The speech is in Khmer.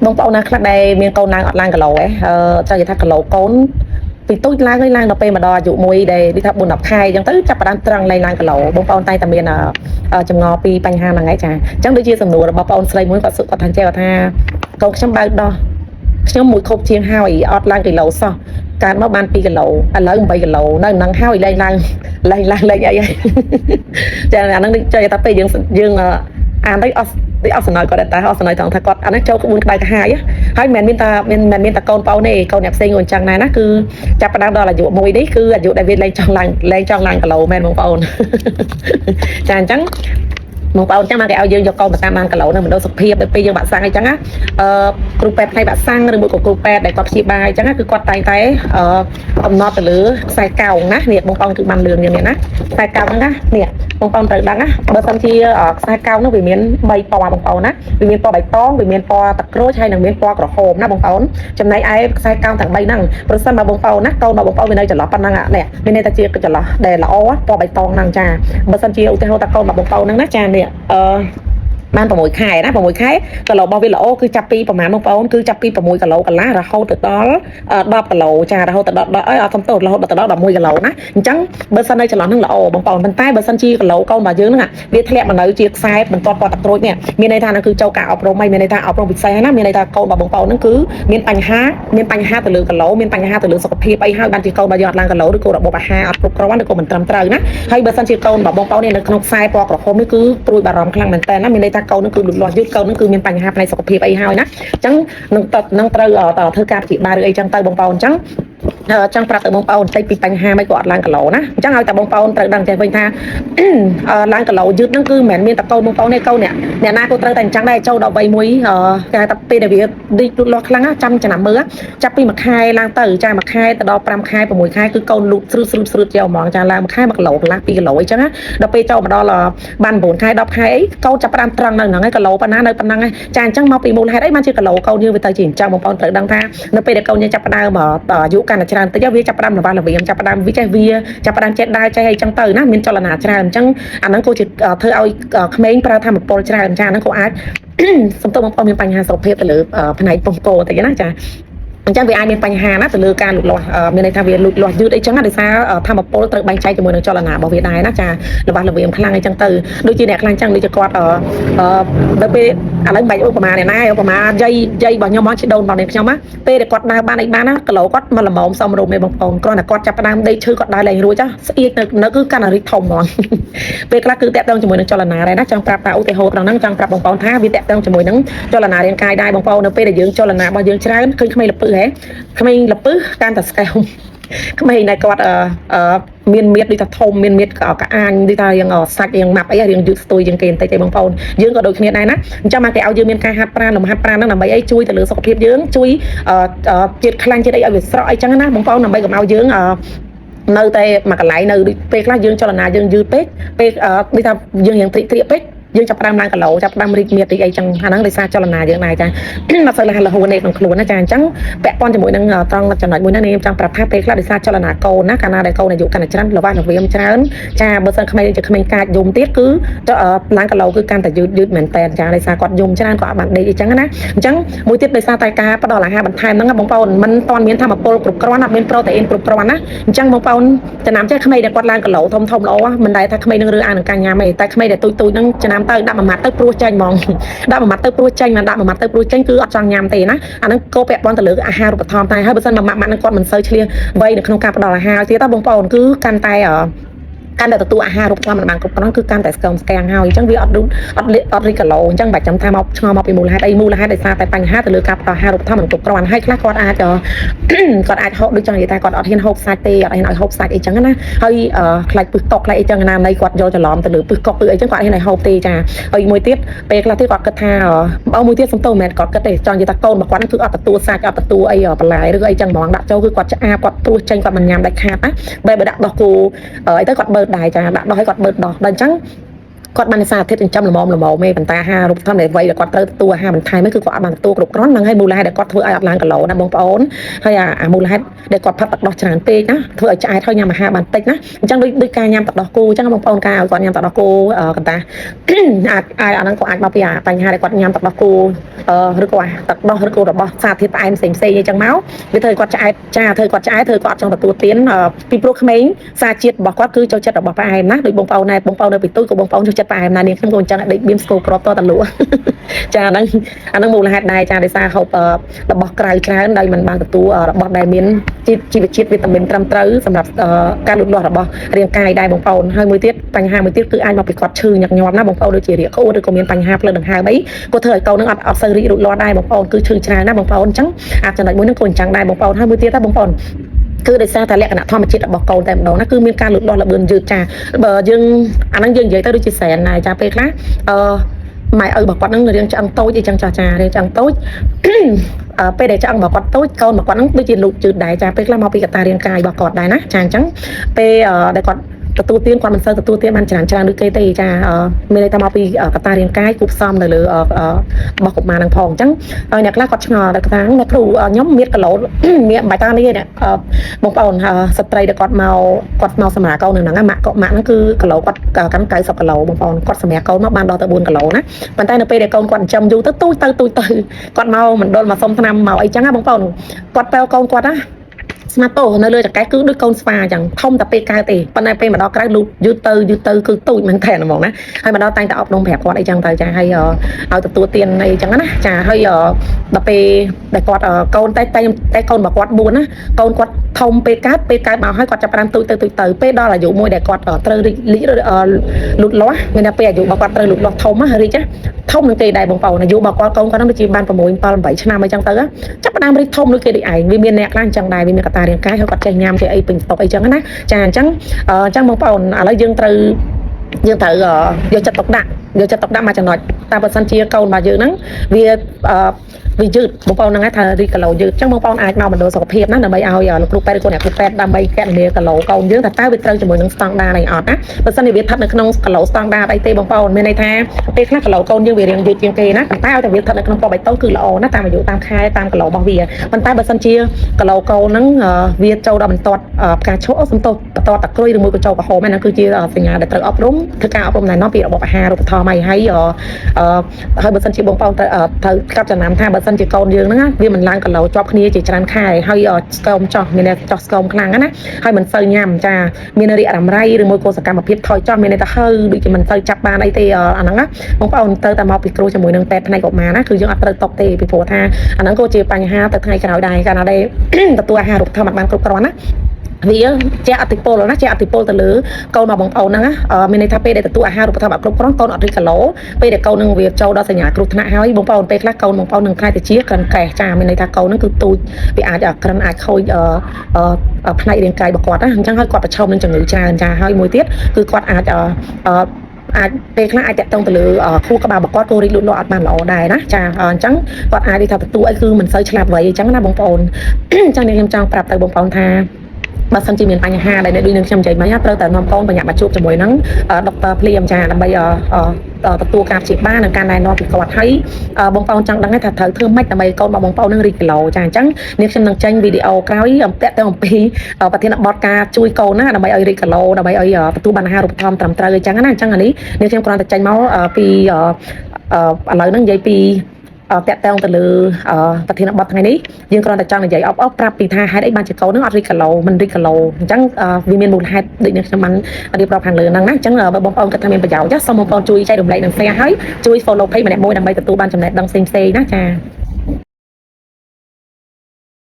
បងប្អូនណាខ្លះដែលមានកូនឡើងអត់ឡើងគីឡូឯងចង់និយាយថាគីឡូកូនពីទូចឡើងដល់ពេលម្ដងអាយុមួយដែលនេះថា4 10 ខែអញ្ចឹងទៅចាប់ផ្ដើមត្រង់ឡើងគីឡូបងប្អូនតែមានចម្ងល់ពីបញ្ហាហ្នឹងឯងចាអញ្ចឹងដូចជាសំណួររបស់បងប្អូនស្រីមួយគាត់ថាចេះថាកូនខ្ញុំបើដោះខ្ញុំមួយខុបជាងហើយអត់ឡើងគីឡូសោះកើតមកបាន2 គីឡូឥឡូវ8 គីឡូនៅនឹងហើយឡើងអីចាអាហ្នឹងចង់ថាពេលយើងអានទៅអស់សំណើគាត់តែអស់សំណើថងថាគាត់អានេះចូលក្បួនក្តៅកាហាយហើយមិនមែនតែកូនប្អូនទេកូនអ្នកផ្សេងក៏អញ្ចឹងដែរណាគឺចាប់ផ្ដើមដល់អាយុមួយនេះគឺអាយុដែលវាលែងចង់ឡើងគីឡូមែនបងប្អូនចាអញ្ចឹងបងប្អូនចាំមកគេឲ្យយើងយកកូនទៅតាមបានគីឡូនៅមណ្ឌលសុខភាពទៅពេលយើងបាក់សាំងអីចឹងណាគ្រូពេទ្យផ្នែកបាក់សាំងឬមួយក៏គ្រូពេទ្យដែលគាត់ព្យាបាលអីចឹងណាគឺគាត់តែងតែកំណត់ទៅលើខ្សែកោងណានេះបងប្អូនគឺបានលឿនយ៉ាងនេះណាខ្សែកោងហ្នឹងណានេះបងប្អូនត្រូវដឹងណាបើសិនជាខ្សែកោងនោះវាមាន3ពណ៌បងប្អូនណាវាមានពណ៌បៃតងវាមានពណ៌ទឹកក្រូចហើយនឹងមានពណ៌ក្រហមណាបងប្អូនចំណែកឯខ្សែកោងទាំង3ហ្នឹងប្រសិនបើបងប្អូនណាកូនរបស់បងប្អូនវានៅចន្លោះប៉ុណ្ណឹងនេះមានន័យថាជាចន្លោះដែលល្អពណ៌បៃតងហ្នឹងចាបើសិនជាឧទាហរណ៍ថាកូនរបស់បងប្អូនហ្នឹងណាចានេះបាន6 ខែណា6 ខែគីឡូរបស់វាល្អគឺចាប់ពីប្រហែលបងប្អូនគឺចាប់ពី6 គីឡូកន្លះរហូតទៅដល់10 គីឡូចារហូតទៅដល់អត់សំទោសរហូតដល់11 គីឡូណាអញ្ចឹងបើសិននៅចន្លោះហ្នឹងល្អបងប្អូនប៉ុន្តែបើសិនជាគីឡូកូនរបស់យើងហ្នឹងវាធ្លាក់មកនៅជាខ្សែបន្ទាត់ពណ៌ទឹកក្រូចនេះមានន័យថាហ្នឹងគឺចូលការអប់រំហើយមានន័យថាអប់រំពិសេសណាមានន័យថាកូនរបស់បងប្អូនហ្នឹងគឺមានបញ្ហាទៅលើគីឡូមានបញ្ហាទៅលើសុខភាពអីហើយបានជាកូនរបស់យើងអត់ឡើងគីឡូឬក៏របបអាហារអត់គ្រប់គ្រាន់ឬក៏មិនត្រឹមត្រូវណាហើយបើសិនជាកូនរបស់បងប្អូននេះនៅក្នុងខ្សែពណ៌ក្រហមនេះគឺព្រួយបារម្ភខ្លាំងមែនតើណាមានន័យថាកូនហ្នឹងគឺលូតលាស់យឺតកូនហ្នឹងគឺមានបញ្ហាផ្នែកសុខភាពអីហើយណាអញ្ចឹងនឹងត្រូវធ្វើការព្យាបាលឬអីចឹងទៅបងប្អូនអញ្ចឹងចង់ប្រាប់ទៅបងប្អូនបន្តិចពីបញ្ហាមិនក៏អត់ឡើងគីឡូណាអញ្ចឹងឲ្យតែបងប្អូនត្រូវដឹងចេះវិញថាឡើងគីឡូយឺតហ្នឹងគឺមិនមែនមានតែកូនបងប្អូនទេកូនអ្នកណាក៏ត្រូវតែអញ្ចឹងដែរចូលដល់វ័យមួយគេហៅថាពេលដែលវាឌីលូតលាស់ខ្លាំងចាំចំណាំមើលចាប់ពី1 ខែឡើងទៅចា1 ខែទៅដល់5 ខែ6 ខែគឺកូនលូតស្រួតយកហ្មងចាឡើង1 ខែ1 គីឡូកន្លះ2 គីឡូអីចឹងណាដល់ពេលចូលមកដល់បាន9 ខែ10 ខែអីកូនចាប់ផ្ដើមត្រង់នៅហ្នឹងហើយគីឡូប៉ុណ្ណានៅប៉ុណ្ណឹងហើយចាអញ្ចឹងមកពីមូលហេតុអីបានជាគីឡូកូនយើងវាទៅជាអញ្ចឹងបងប្អូនត្រូវដឹងថានៅពេលដែលកូនយើងចាប់ផ្ដើមអាយុកាន់តែច្រើនតិចវាចាប់ផ្ដើមល្វាងចាប់ផ្ដើមវាចាប់ផ្ដើមចេះដើរចេះអីចឹងទៅណាមានចលនាច្រើនអញ្ចឹងអាហ្នឹងក៏ជាធ្វើឲ្យក្មេងប្រើធម្មពលច្រើនចាហ្នឹងក៏អាចសំទោសបងប្អូនមានបញ្ហាសុខភាពទៅលើផ្នែកពងកោតិចណាចាអញ្ចឹងវាអាចមានបញ្ហាណាទៅលើការលូតលាស់មានន័យថាវាលូតលាស់យឺតអីចឹងណាដោយសារធម្មពលត្រូវបែងចែកជាមួយនឹងចលនារបស់វាដែរណាចារបស់ល្វាមខ្លាំងអីចឹងទៅដូចជាអ្នកខ្លាំងចឹងដូចជាគាត់ដល់ពេលឥឡូវបាច់ឧបមាអ្នកណាឧបមាយាយរបស់ខ្ញុំមកជីដូនរបស់អ្នកខ្ញុំណាពេលដែលគាត់ដើរបានអីបានណាគីឡូគាត់មកល្មមសមរម្យទេបងប្អូនគ្រាន់តែគាត់ចាប់ផ្ដើមដេកឈឺគាត់ដើរលេងរួចចាស្អៀកនៅគឺកាន់តែរីកធំហ្មងពេលខ្លះគឺតាក់ទងជាមួយនឹងចលនាដែរណាចង់ប្រាប់ថាឧទាហរណ៍ត្រង់ហ្នឹងចង់ប្រាប់បងប្អូនថាវាតាក់ទងជាមួយនឹងចលនារាងកាយដែរបងប្អូននៅពេលដែលយើងចលនារបស់យើងច្រើនឃើញក្មេងលពឹក្មេងលពឹកាន់តែស្កែវក្មេងដែលគាត់មានមៀតដូចថាធំមានមៀតកអាញដូចថារៀងសាច់រៀងម៉ាប់អីរៀងយឺតស្ទួយជាងគេបន្តិចទេបងប្អូនយើងក៏ដូចគ្នាដែរណាអញ្ចឹងមកគេឲ្យយើងមានការហាត់ប្រាណលំហាត់ប្រាណហ្នឹងដើម្បីអីជួយទៅលើសុខភាពយើងជួយជាតិខ្លាញ់ជាតិអីឲ្យវាស្រក់អីចឹងណាបងប្អូនដើម្បីកុំឲ្យយើងនៅតែមួយកន្លែងនៅពេលខ្លះយើងចលនាយើងយឺតពេកពេលដូចថាយើងរៀងត្រៀកពេកយើងចាប់ផ្ដើមឡើងគីឡូចាប់ផ្ដើមរីកមាឌអីចឹងអាហ្នឹងដោយសារចលនាយើងដែរចាអត់សូវលះហួនទេក្នុងខ្លួនណាចាអញ្ចឹងពាក់ព័ន្ធជាមួយនឹងត្រង់ចំណុចមួយហ្នឹងខ្ញុំចង់ប្រាប់ថាពេលខ្លះដោយសារចលនាកូនណាកាលណាដែលកូនអាយុកាន់តែច្រើនល្វាមច្រើនចាបើសិនក្មេងជាក្មេងកាចយំទៀតគឺឡើងគីឡូគឺកាន់តែយឺតមែនតើចាដោយសារគាត់យំច្រើនគាត់អត់បានដេកអីចឹងណាអញ្ចឹងមួយទៀតដោយសារតែការផ្ដល់អាហារបន្ថែមហ្នឹងបងប្អូនមិនតាន់មានធម្មពលគ្រប់គ្រាន់អត់មានប្រូតេអ៊ីនគ្រប់គ្រាន់ណាអញ្ចឹងបងប្អូនចំណាំចេះក្មេងដែលគាត់ឡើងគីឡូធំល្អមិនដែលថាក្មេងនឹងរើអានឹងកាញ់ញ៉ាំទេតែក្មេងដែលទូចហ្នឹងចំណាំទៅដាក់មួយម៉ាត់ទៅព្រោះចាញ់ហ្មងដាក់មួយម៉ាត់ទៅព្រោះចាញ់មិនដាក់មួយម៉ាត់ទៅព្រោះចាញ់គឺអត់ចង់ញ៉ាំទេណាអាហ្នឹងក៏ពាក់ព័ន្ធទៅលើអាហារូបត្ថម្ភតែហើយបើសិនមួយម៉ាត់ហ្នឹងគាត់មិនសូវឆ្លៀសវៃនៅក្នុងការផ្ដល់អាហារទៀតបងប្អូនគឺកាន់តែទទួលអាហាររូបធម្មតាបានគ្រប់គ្រាន់គឺកាន់តែស្គមស្គាំងហើយអញ្ចឹងវាអត់រីគីឡូអញ្ចឹងបាច់ចាំថាមកឆ្ងល់មកពីមូលហេតុអីមូលហេតុដោយសារតែបញ្ហាទៅលើការផ្ដល់អាហាររូបធម្មតាគ្រប់គ្រាន់ហើយខ្លះគាត់អាចហូបដូចចង់និយាយថាគាត់អត់ហ៊ានហូបសាច់ទេអត់ហ៊ានឲ្យហូបសាច់អីចឹងណាហើយខ្លាចពឹសកុកខ្លាចអីចឹងណានៃគាត់យកច្រឡំទៅលើពឹសកុកអីចឹងគាត់ហ៊ានឲ្យហូបទេចាហើយមួយទៀតពេលខ្លះទៀតគាត់គិតថាមួយទៀតសំទោសមិនមែនគាត់គិតទេចង់និយាយថាកូនរបស់គាត់គឺអត់ទទួលសាច់អត់ទទួលអីបន្លែឬអីចឹងហ្មងដាក់ចូលគឺគាត់ឆ្អាបគាត់ព្រោះចេញគាត់មិនញ៉ាំដាច់ខាតណាបើដាក់ដោះគោអីទៅគាត់បើដែរចាដាក់ដោះឲ្យគាត់បើដោះដល់អញ្ចឹង គាត់បានសារធាតុចិញ្ចឹមល្មមមេបន្តាហារូបធម្មដែលវ័យដែលគាត់ត្រូវទទួលអាហារបន្ថែមគឺគាត់អត់បានទទួលគ្រប់គ្រាន់ហ្នឹងហើយមូលហេតុដែលគាត់ធ្វើឲ្យអត់ឡើងគីឡូណាបងប្អូនហើយអាមូលហេតុដែលគាត់ផឹកទឹកដោះច្រើនពេកណាធ្វើឲ្យឆ្អែតហើយញ៉ាំអាហារបានតិចណាអញ្ចឹងដូចការញ៉ាំទឹកដោះគោអញ្ចឹងបងប្អូនការឲ្យគាត់ញ៉ាំទឹកដោះគោកន្តាអាចអាហ្នឹងក៏អាចមកពីបញ្ហាដែលគាត់ញ៉ាំទឹកដោះគោឬក៏ទឹកដោះឬក៏របស់សារធាតុផ្អែមផ្សេងអញ្ចឹងមកវាធ្វើឲ្យគាត់ឆ្អែតចាធ្វើគាត់ឆ្អែតធ្វើគាត់ចង់ទទួលទានពីព្រោះក្មេងសារជាតិរបស់គាត់គឺចូលចិត្តរបស់ផ្អែមណាដូចបងប្អូនដែរបងប្អូននៅពីទូចក៏បងប្អូនចូលចិត្តផ្អែមណានាងខ្ញុំក៏អញ្ចឹងដេកបៀមស្គរក្របតតលក់ចាអាហ្នឹងមូលហេតុដែរចាដោយសារហូបរបស់ក្រៅច្រើនដោយមិនបានទទួលរបស់ដែលមានជីវជាតិវីតាមីនត្រឹមត្រូវសម្រាប់ការលូតលាស់របស់រាងកាយដែរបងប្អូនហើយមួយទៀតបញ្ហាមួយទៀតគឺអាចមកពីគាត់ឈឺញឹកញាប់ណាបងប្អូនដូចជារាគក្អួតឬក៏មានបញ្ហាផ្លូវដង្ហើមអីក៏ធ្វើឲ្យកូននឹងអត់សូវរីកលូតលាស់ដែរបងប្អូនគឺឈឺច្រើនណាបងប្អូនអញ្ចឹងអាចចំណុចមួយហ្នឹងក៏អញ្ចឹងដែរបងប្អូនហើយមួយទៀតដែរបងប្អូនគឺដោយសារតែលក្ខណៈធម្មជាតិរបស់កូនតែម្ដងណាគឺមានការលូតលាស់ល្បឿនយឺតចាបើយើងអាហ្នឹងយើងនិយាយទៅដូចជាសែនណាចាពេលខ្លះម៉ែឪរបស់គាត់ហ្នឹងរៀងឆ្អឹងតូចអីចឹងចារៀងឆ្អឹងតូចពេលដែលឆ្អឹងរបស់គាត់តូចកូនរបស់គាត់ហ្នឹងដូចជាលូកជឺតដែរចាពេលខ្លះមកពីកត្តារាងកាយរបស់គាត់ដែរណាចាអញ្ចឹងពេលដែលគាត់ទទួលទានគាត់មិនសូវទទួលទានបានច្រើនដូចគេទេចាមានន័យថាមកពីកត្តារាងកាយគូផ្សំនៅលើរបស់កុមារហ្នឹងផងអញ្ចឹងហើយអ្នកខ្លះគាត់ឆ្ងល់ដល់ថាអ្នកគ្រូខ្ញុំមានគីឡូមានបាយតានេះនេះបងប្អូនស្ត្រីដែលគាត់មកសម្រាប់កូននៅហ្នឹងម៉ាក់ហ្នឹងគឺគីឡូគាត់កាន់90គីឡូបងប្អូនគាត់សម្រាប់កូនមកបានដល់ទៅ4គីឡូណាប៉ុន្តែនៅពេលដែលកូនគាត់ចិញ្ចឹមយូរទៅទូចទៅគាត់មកមណ្ឌលមកសុំថ្នាំមកអីចឹងណាបងប្អូនគាត់ទៅកូនគាត់ណាស្មាតោនៅលើចង្កេះគឺដូចកូនស្វាអញ្ចឹងធំតែពេលកើតទេប៉ុន្តែពេលមកដល់ក្រៅលូតយឺតទៅគឺទូចមែនថែហ្មងណាហើយមកដល់តែងតែអប់រំប្រាប់គាត់អីចឹងទៅចាហើយឲ្យទទួលទានអីចឹងណាចាហើយដល់ពេលដែលគាត់កូនតែកូនរបស់គាត់4ណាកូនគាត់ធំពេលកើតមកហើយគាត់ចាប់ផ្ដើមទូចទៅពេលដល់អាយុមួយដែលគាត់ត្រូវរីកលូតលាស់មានតែពេលអាយុរបស់គាត់ត្រូវលូតលាស់ធំណារីកធំនឹងគេដែរបងប្អូនអាយុរបស់គាត់កូនគាត់នឹងដូចជាបាន6 7 8ឆ្នាំអីចឹងទៅចាប់ផ្ដើមរីកធំដូចគេដូចឯងវាមានអ្នកខ្លះអញ្ចឹងដែរវាមានកត្តារាងកាយហើយគាត់ចេះញ៉ាំចេះអីពេញស្តុកអីចឹងណាចាអញ្ចឹងបងប្អូនឥឡូវយើងត្រូវយកចិត្តទុកដាក់មកចំណុចតែបើសិនជាកូនរបស់យើងហ្នឹងវាយឺតបងប្អូនហ្នឹងថារីគីឡូយឺតអញ្ចឹងបងប្អូនអាចមកមណ្ឌលសុខភាពណាដើម្បីឲ្យលោកគ្រូពេទ្យឬអ្នកគ្រូពេទ្យដើម្បីកណនាគីឡូកូនយើងថាតើវាត្រូវជាមួយនឹងស្តង់ដារអីអត់ណាបើសិនជាវាស្ថិតនៅក្នុងគីឡូស្តង់ដារអីទេបងប្អូនមានន័យថាពេលខ្លះគីឡូកូនយើងវារៀងយឺតជាងគេណាប៉ុន្តែឲ្យតែវាស្ថិតនៅក្នុងពណ៌បៃតងគឺល្អណាតាមអាយុតាមខែតាមគីឡូរបស់វាប៉ុន្តែបើសិនជាគីឡូកូនហ្នឹងវាចូលដល់បន្ទាត់ផ្កាឈូកសំទោសបន្ទាត់តាក្រួយឬមួយក៏ចូលក្រហមហ្នឹងគឺជាសញ្ញាដែលត្រូវអប់រំធ្វើការអប់រំណែនាំពីរបបអាហារូបត្ថម្ភហើយបើសិនជាបងប្អូនត្រូវកັບចំណាំថាបើសិនជាកូនយើងហ្នឹងវាមិនឡើងគីឡូជាប់គ្នាជាច្រើនខែហើយស្គមចោះមានតែចោះស្គមខ្លាំងណាហើយមិនសូវញ៉ាំចាមានរាគរ៉ាំរ៉ៃឬមួយក៏សកម្មភាពថយចោះមានន័យថាហើយដូចជាមិនសូវចាប់បានអីទេអាហ្នឹងណាបងប្អូនត្រូវតែមកពីគ្រូជាមួយនឹងពេទ្យផ្នែកកុមារណាគឺយើងអត់ត្រូវຕົកទេពីព្រោះថាអាហ្នឹងក៏ជាបញ្ហាទៅថ្ងៃក្រោយដែរកាលណាដែលទទួលអាហារូបត្ថម្ភអត់បានគ្រប់គ្រាន់ណាវាជាអតិពលណាជាអតិពលទៅលើកូនរបស់បងប្អូនហ្នឹងមានន័យថាពេលដែលទទួលអាហារូបត្ថម្ភអត់គ្រប់គ្រាន់កូនអត់រីកគីឡូពេលដែលកូននឹងវាចូលដល់សញ្ញាគ្រោះថ្នាក់ហើយបងប្អូនពេលខ្លះកូនបងប្អូននឹងខ្លាចទៅជាក្រិនកេះចាមានន័យថាកូនហ្នឹងគឺទូចវាអាចក្រិនអាចខូចផ្នែករាងកាយរបស់គាត់ណាអញ្ចឹងហើយគាត់ប្រឈមនឹងជំងឺច្រើនចាហើយមួយទៀតគឺគាត់អាចពេលខ្លះអាចតកតងទៅលើខួរក្បាលរបស់គាត់ក៏រីកលូតលាស់អត់បានល្អដែរណាចាអញ្ចឹងគាត់អាចថាទទួលអីគឺមិនសូវឆ្លាតវៃអញ្ចឹងណាបងប្អូនអញ្ចឹងខ្ញុំចង់ប្រាប់ទៅបងប្អូនថាបើសិនជាមានបញ្ហាដែលដូចនឹងខ្ញុំនិយាយមិញត្រូវតែនាំកូនបញ្ញាបត្រជួបជាមួយនឹងដុកទ័រភ្លាមចាដើម្បីទទួលការព្យាបាលនិងការណែនាំពីគាត់ហើយបងប្អូនចង់ដឹងថាត្រូវធ្វើម៉េចដើម្បីកូនរបស់បងប្អូននឹងរីកគីឡូចាអញ្ចឹងនេះខ្ញុំនឹងចេញវីដេអូក្រោយពាក់ទៅអំពីប្រធានបទការជួយកូនណាដើម្បីឲ្យរីកគីឡូដើម្បីឲ្យទទួលបានអាហារូបត្ថម្ភត្រឹមត្រូវអញ្ចឹងណាអញ្ចឹងនេះខ្ញុំគ្រាន់តែចេញមកពីឥឡូវហ្នឹងនិយាយពីតាក់ទងទៅលើប្រធានបទថ្ងៃនេះយើងគ្រាន់តែចង់និយាយអបប្រាប់ពីថាហេតុអីបានជាកូននឹងអត់រីកគីឡូមិនរីកគីឡូអញ្ចឹងវាមានមូលហេតុដូចនេះខ្ញុំបានរៀបរាប់ខាងលើហ្នឹងណាអញ្ចឹងបើបងប្អូនគិតថាមានប្រយោជន៍ចាសូមបងប្អូនជួយចែករំលែកនិង share ហើយជួយ follow page ម្នាក់មួយដើម្បីទទួលបានចំណេះដឹងផ្សេងៗណាចា